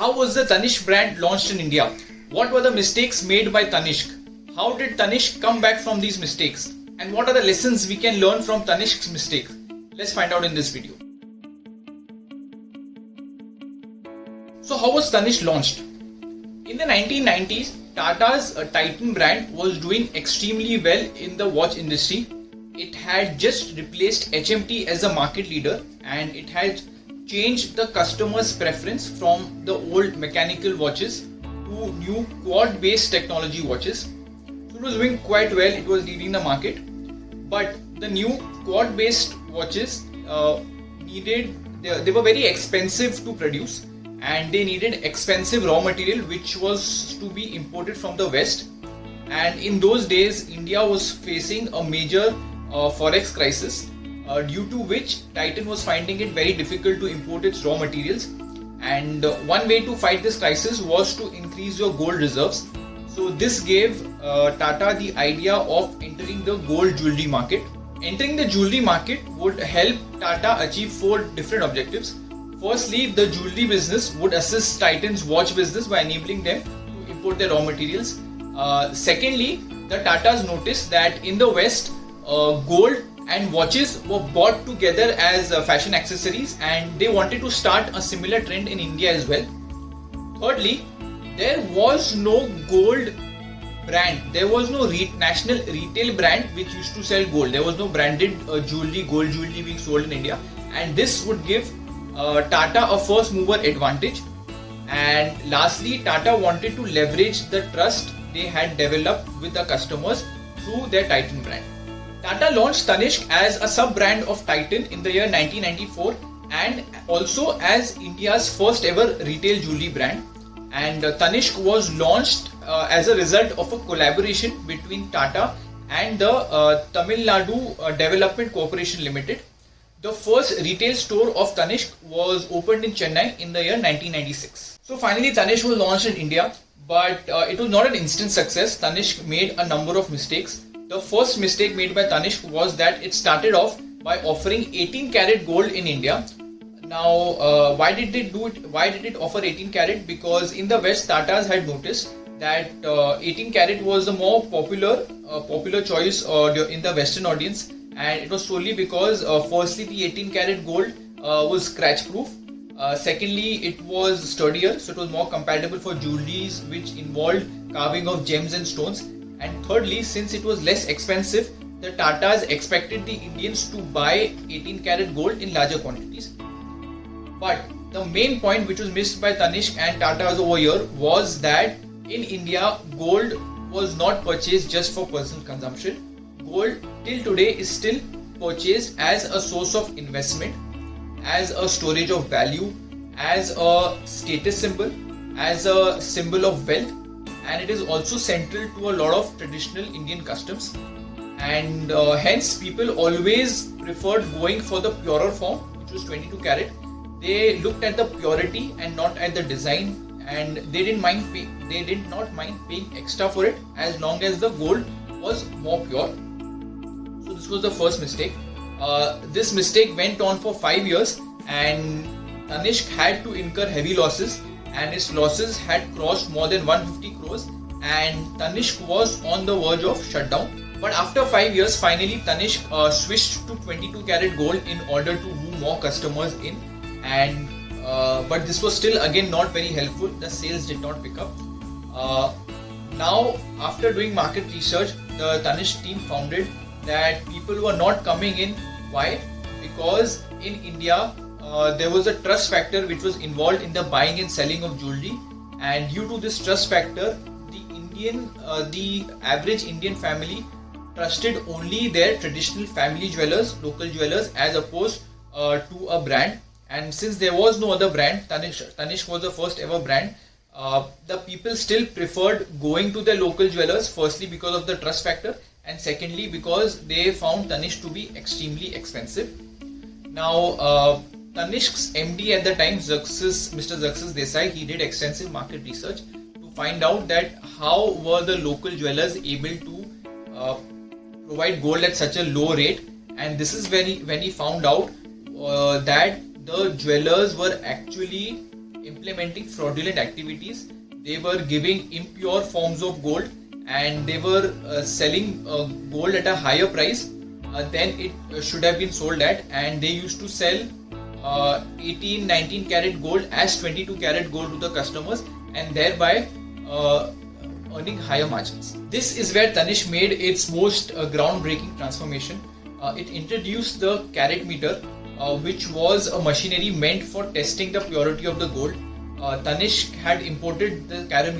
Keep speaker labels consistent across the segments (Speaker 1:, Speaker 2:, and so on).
Speaker 1: How was the Tanishq brand launched in India? What were the mistakes made by Tanishq? How did Tanishq come back from these mistakes? And what are the lessons we can learn from Tanishq's mistake? Let's find out in this video. So how was Tanishq launched? In the 1990s, Tata's Titan brand was doing extremely well in the watch industry. It had just replaced HMT as a market leader, and it had changed the customer's preference from the old mechanical watches to new quad-based technology watches. So it was doing quite well, it was leading the market. But the new quad-based watches they were very expensive to produce, and they needed expensive raw material which was to be imported from the West. And in those days, India was facing a major forex crisis, due to which Titan was finding it very difficult to import its raw materials. And one way to fight this crisis was to increase your gold reserves. So this gave Tata the idea of entering the gold jewelry market. Entering the jewelry market would help Tata achieve 4 different objectives. Firstly, the jewelry business would assist Titan's watch business by enabling them to import their raw materials. Secondly, the Tatas noticed that in the West, gold and watches were bought together as fashion accessories, and they wanted to start a similar trend in India as well. Thirdly, there was no gold brand. There was no national retail brand which used to sell gold. There was no branded gold jewelry being sold in India, and this would give Tata a first mover advantage. And lastly, Tata wanted to leverage the trust they had developed with the customers through their Titan brand. Tata launched Tanishq as a sub-brand of Titan in the year 1994, and also as India's first ever retail jewelry brand. And Tanishq was launched as a result of a collaboration between Tata and the Tamil Nadu Development Corporation Limited. The first retail store of Tanishq was opened in Chennai in the year 1996. So finally, Tanishq was launched in India, but it was not an instant success. Tanishq made a number of mistakes. The first mistake made by Tanishq was that it started off by offering 18 karat gold in India. Now, why did it do it? Why did it offer 18 karat? Because in the West, Tatas had noticed that 18 karat was a more popular choice in the Western audience, and it was solely because firstly, the 18 karat gold was scratch proof. Secondly, it was sturdier, so it was more compatible for jewelries which involved carving of gems and stones. And thirdly, since it was less expensive, the Tatas expected the Indians to buy 18 karat gold in larger quantities. But the main point which was missed by Tanishq and Tatas over here was that in India, gold was not purchased just for personal consumption. Gold till today is still purchased as a source of investment, as a storage of value, as a status symbol, as a symbol of wealth, and it is also central to a lot of traditional Indian customs. And hence people always preferred going for the purer form, which was 22 karat. They looked at the purity and not at the design, and they did not mind paying extra for it as long as the gold was more pure. So this was the first mistake. This mistake went on for 5 years, and Tanishq had to incur heavy losses, and its losses had crossed more than 150 crores, and Tanishq was on the verge of shutdown. But after 5 years, finally Tanishq switched to 22 karat gold in order to woo more customers in, and but this was still again not very helpful. The sales did not pick up. Now, after doing market research, the Tanishq team found that people were not coming in. Why? Because in India, there was a trust factor which was involved in the buying and selling of jewelry, and due to this trust factor, the average Indian family trusted only their traditional family jewelers, local jewelers, as opposed to a brand. And since there was no other brand, Tanishq was the first ever brand, the people still preferred going to their local jewelers, firstly because of the trust factor, and secondly because they found Tanishq to be extremely expensive. Now, Tanishq's MD at the time, Mr. Zaxis Desai, he did extensive market research to find out that how were the local jewelers able to provide gold at such a low rate, and this is when he found out that the jewelers were actually implementing fraudulent activities. They were giving impure forms of gold, and they were selling gold at a higher price than it should have been sold at, and they used to sell 18-19 karat gold as 22 karat gold to the customers, and thereby earning higher margins. This is where Tanishq made its most groundbreaking transformation. It introduced the carat meter, which was a machinery meant for testing the purity of the gold. Tanishq had imported the carat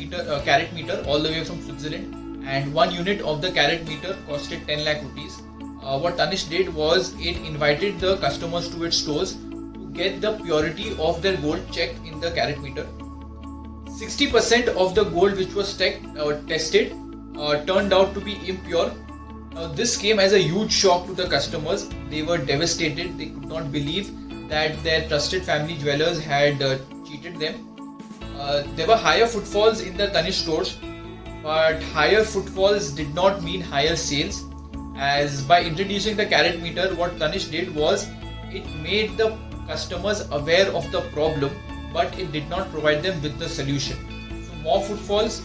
Speaker 1: meter all the way from Switzerland, and 1 unit of the carat meter costed 10 lakh rupees. What Tanishq did was it invited the customers to its stores to get the purity of their gold checked in the carat meter. 60% of the gold which was tested turned out to be impure. Now, this came as a huge shock to the customers. They were devastated. They could not believe that their trusted family jewelers had cheated them. There were higher footfalls in the Tanishq stores, but higher footfalls did not mean higher sales. As by introducing the carat meter, what Tanishq did was it made the customers aware of the problem, but it did not provide them with the solution. So more footfalls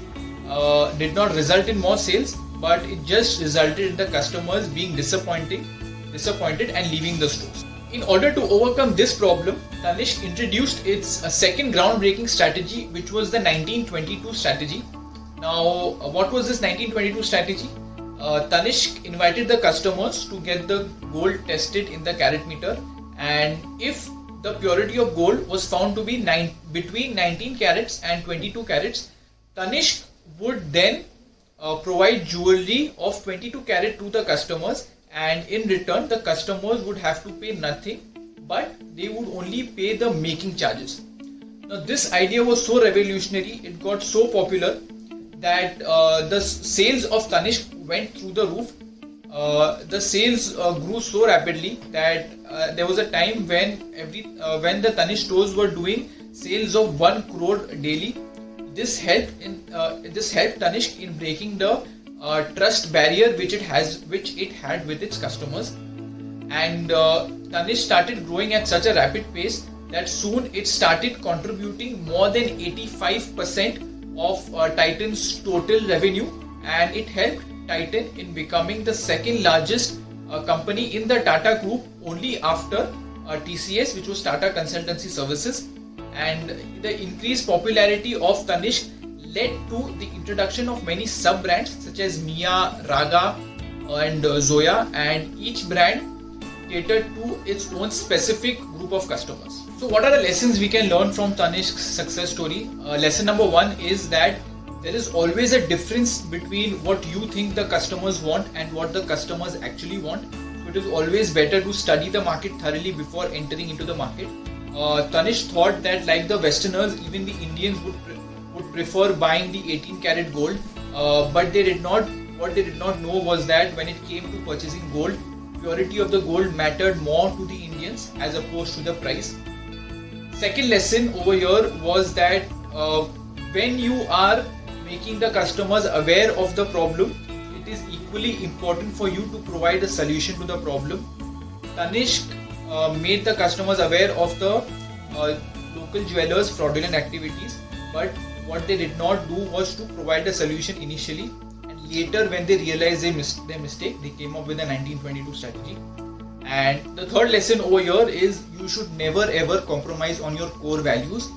Speaker 1: did not result in more sales, but it just resulted in the customers being disappointed and leaving the stores. In order to overcome this problem, Tanishq introduced its second groundbreaking strategy, which was the 1922 strategy. Now, what was this 1922 strategy? Tanishq invited the customers to get the gold tested in the carat meter, and if the purity of gold was found to be between 19 carats and 22 carats, Tanishq would then provide jewelry of 22 carat to the customers, and in return the customers would have to pay nothing, but they would only pay the making charges. Now, this idea was so revolutionary, it got so popular that the sales of Tanishq went through the roof. The sales grew so rapidly that there was a time when the Tanishq stores were doing sales of 1 crore daily. This helped Tanishq in breaking the trust barrier which it had with its customers, and Tanishq started growing at such a rapid pace that soon it started contributing more than 85% of Titan's total revenue, and it helped Titan in becoming the second largest company in the Tata group, only after TCS, which was Tata Consultancy Services. And the increased popularity of Tanishq led to the introduction of many sub-brands such as Mia, Raga and Zoya, and each brand catered to its own specific group of customers. So what are the lessons we can learn from Tanishq's success story? Lesson number 1 is that there is always a difference between what you think the customers want and what the customers actually want. So it is always better to study the market thoroughly before entering into the market. Tanishq thought that, like the Westerners, even the Indians would prefer buying the 18 karat gold, but what they did not know was that when it came to purchasing gold, purity of the gold mattered more to the Indians as opposed to the price. Second lesson over here was that when you are making the customers aware of the problem, it is equally important for you to provide a solution to the problem. Tanishq made the customers aware of the local jewelers' fraudulent activities, but what they did not do was to provide a solution initially, and later when they realized their mistake, they came up with a 1922 strategy. And the third lesson over here is you should never ever compromise on your core values.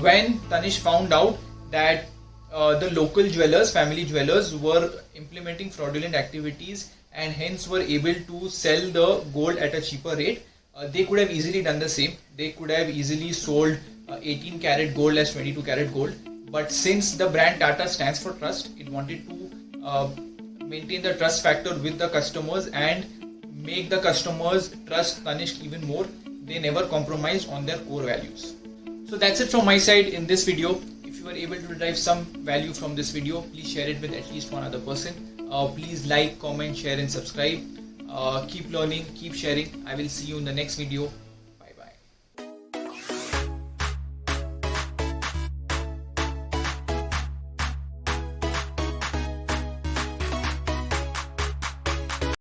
Speaker 1: When Tanishq found out that the local jewelers, family jewelers, were implementing fraudulent activities and hence were able to sell the gold at a cheaper rate, they could have easily done the same. They could have easily sold 18 karat gold as 22 karat gold. But since the brand Tata stands for trust, it wanted to maintain the trust factor with the customers and make the customers trust Tanishq even more. They never compromised on their core values. So that's it from my side in this video. If you were able to derive some value from this video, please share it with at least one other person. Please like, comment, share and subscribe. Keep learning, keep sharing. I will see you in the next video.